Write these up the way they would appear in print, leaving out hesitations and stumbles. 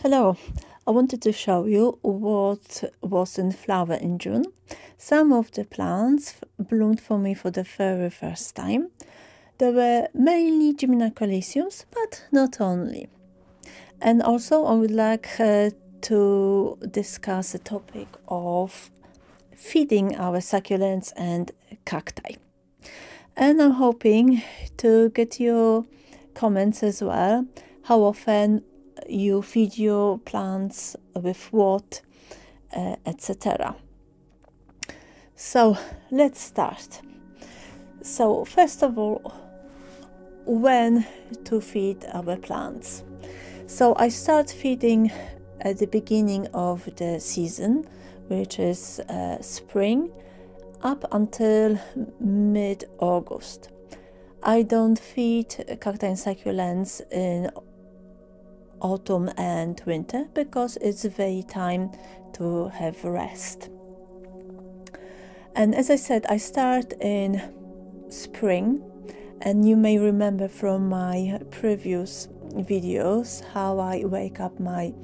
Hello, I wanted to show you what was in flower in June. Some of the plants bloomed for me for the very first time. There were mainly Gymnocoliseums, but not only. And also I would like to discuss the topic of feeding our succulents and cacti. And I'm hoping to get your comments as well. How often you feed your plants, with what, etc. So let's start. So first of all, when to feed our plants. So I start feeding at the beginning of the season, which is spring, up until mid-August. I don't feed cacti and succulents in autumn and winter because it's very time to have rest. And as I said, I start in spring, and you may remember from my previous videos how I wake up my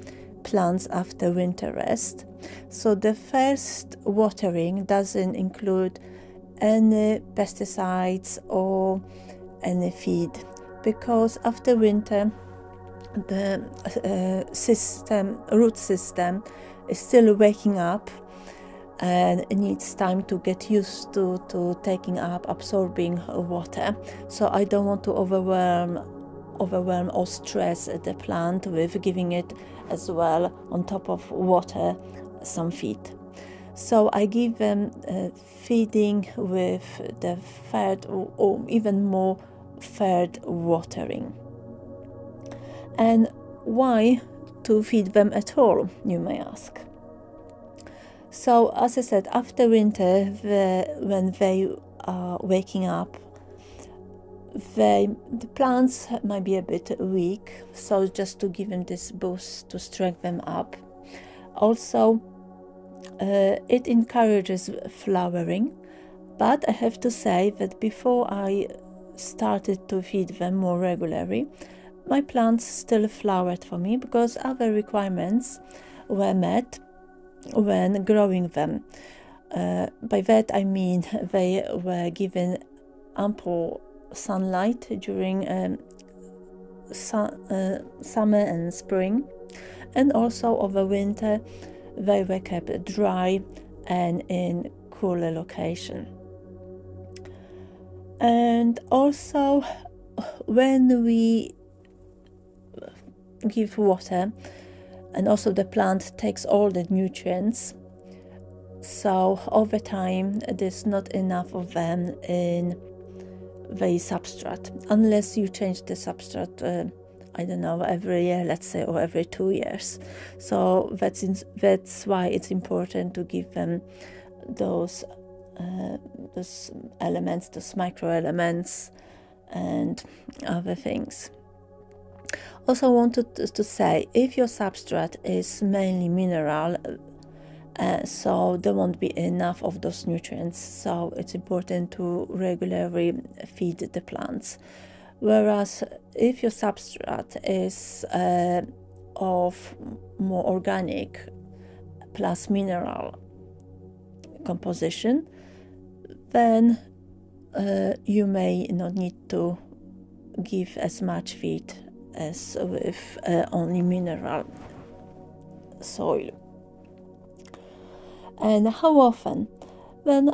plants after winter rest. So the first watering doesn't include any pesticides or any feed, because after winter the root system is still waking up and it needs time to get used to taking up, absorbing water. So I don't want to overwhelm or stress the plant with giving it as well, on top of water, some feed. So I give them feeding with the third or even more third watering. And why to feed them at all, you may ask. So as I said, after winter, when they are waking up, the plants might be a bit weak, so just to give them this boost to strengthen them up. Also, it encourages flowering, but I have to say that before I started to feed them more regularly, my plants still flowered for me because other requirements were met when growing them. By that I mean they were given ample sunlight during summer and spring, and also over winter they were kept dry and in cooler location. And also, when we give water, and also the plant takes all the nutrients, so over time there's not enough of them in the substrate, unless you change the substrate I don't know, every year, let's say, or every 2 years. So that's why it's important to give them those elements, those micro elements and other things. Also wanted to say, if your substrate is mainly mineral, so there won't be enough of those nutrients, so it's important to regularly feed the plants. Whereas if your substrate is of more organic plus mineral composition, then you may not need to give as much feed as with only mineral soil. And how often? Then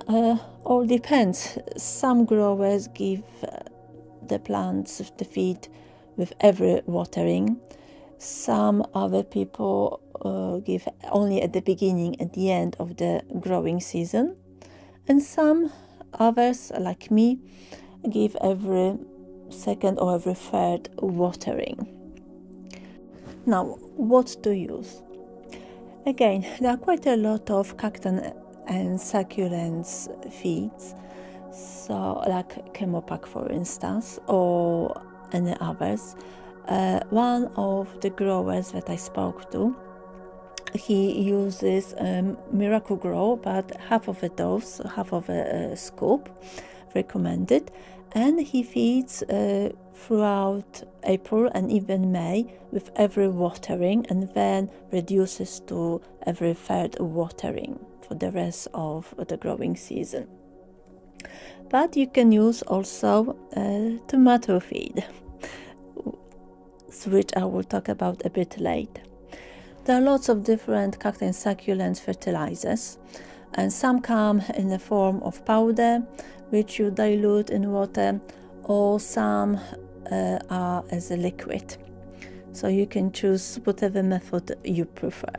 all depends. Some growers give the plants the feed with every watering. Some other people give only at the beginning, at the end of the growing season, and some others, like me, give every second or every third watering. Now, what to use? Again, there are quite a lot of cacti and succulents feeds, so like chemopac, for instance, or any others. One of the growers that I spoke to, he uses Miracle-Gro, but half of a dose, half of a scoop recommended, and he feeds throughout April and even May with every watering, and then reduces to every third watering for the rest of the growing season. But you can use also tomato feed, which I will talk about a bit later. There are lots of different cacti and succulent fertilizers, and some come in the form of powder, which you dilute in water, or some are as a liquid. So you can choose whatever method you prefer.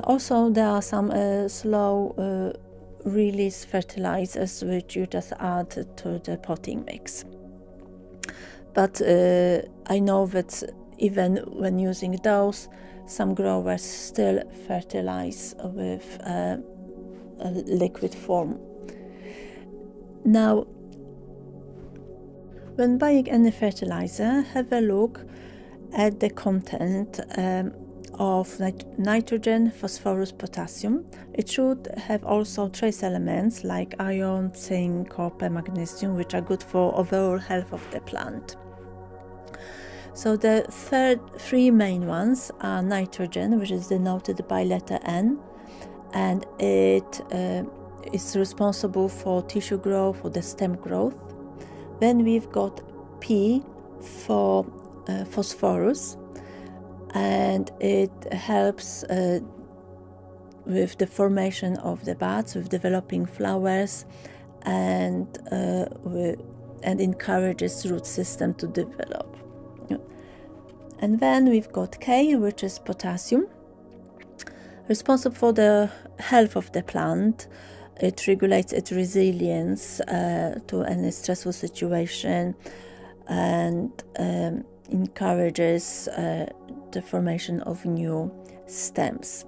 Also, there are some slow release fertilizers, which you just add to the potting mix. But I know that even when using those, some growers still fertilize with a liquid form. Now, when buying any fertilizer, have a look at the content of nitrogen, phosphorus, potassium. It should have also trace elements like iron, zinc, copper, magnesium, which are good for overall health of the plant. So the three main ones are nitrogen, which is denoted by letter N, and it is responsible for tissue growth, for the stem growth. Then we've got P for phosphorus, and it helps with the formation of the buds, with developing flowers, and encourages root system to develop. And then we've got K, which is potassium, responsible for the health of the plant. It regulates its resilience to any stressful situation, and encourages the formation of new stems.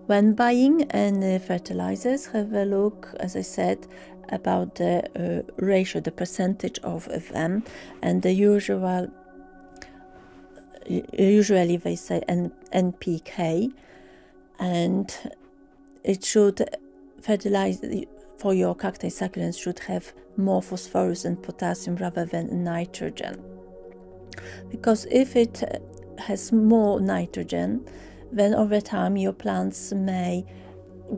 When buying any fertilizers, have a look, as I said, about the ratio, the percentage of them, and the usually they say NPK, and it should fertilize for your cacti succulents should have more phosphorus and potassium rather than nitrogen, because if it has more nitrogen, then over time your plants may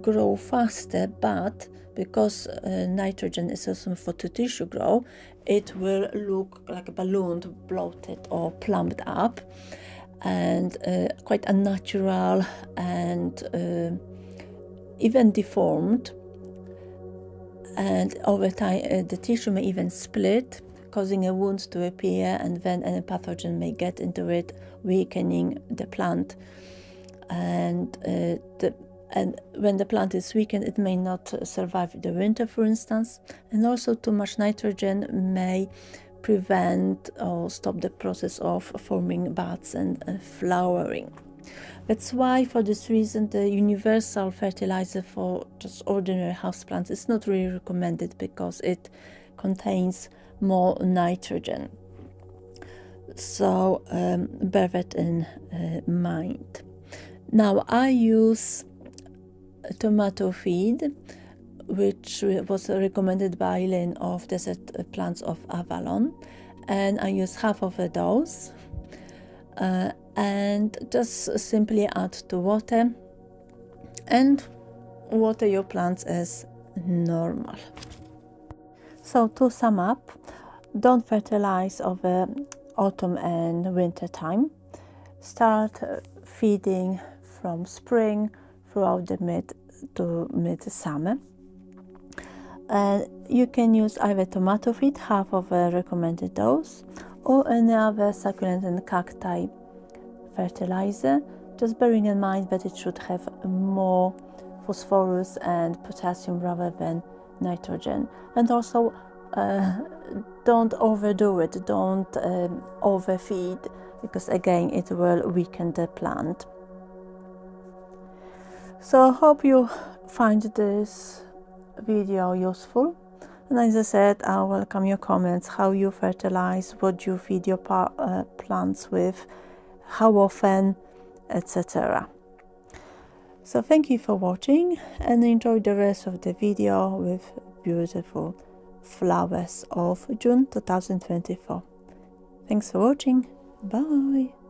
grow faster, but because nitrogen is also for tissue growth, it will look like a balloon, bloated or plumped up, and quite unnatural, and even deformed. And over time the tissue may even split, causing a wound to appear, and then any pathogen may get into it, weakening the plant. And when the plant is weakened, it may not survive the winter, for instance. And also too much nitrogen may prevent or stop the process of forming buds and flowering. That's why, for this reason, the universal fertilizer for just ordinary houseplants is not really recommended, because it contains more nitrogen. So bear that in mind. Now, I use tomato feed, which was recommended by Lynn of Desert Plants of Avalon, and I use half of a dose, and just simply add to water, and water your plants as normal. So to sum up, don't fertilize over autumn and winter time. Start feeding from spring throughout the mid-summer. And you can use either tomato feed, half of a recommended dose, or any other succulent and cacti fertilizer, just bearing in mind that it should have more phosphorus and potassium rather than nitrogen. And also don't overdo it, don't overfeed, because again it will weaken the plant. So I hope you find this video useful, and as I said, I welcome your comments, how you fertilize, what you feed your plants with, how often, etc. So thank you for watching, and enjoy the rest of the video with beautiful flowers of June 2024. Thanks for watching. Bye!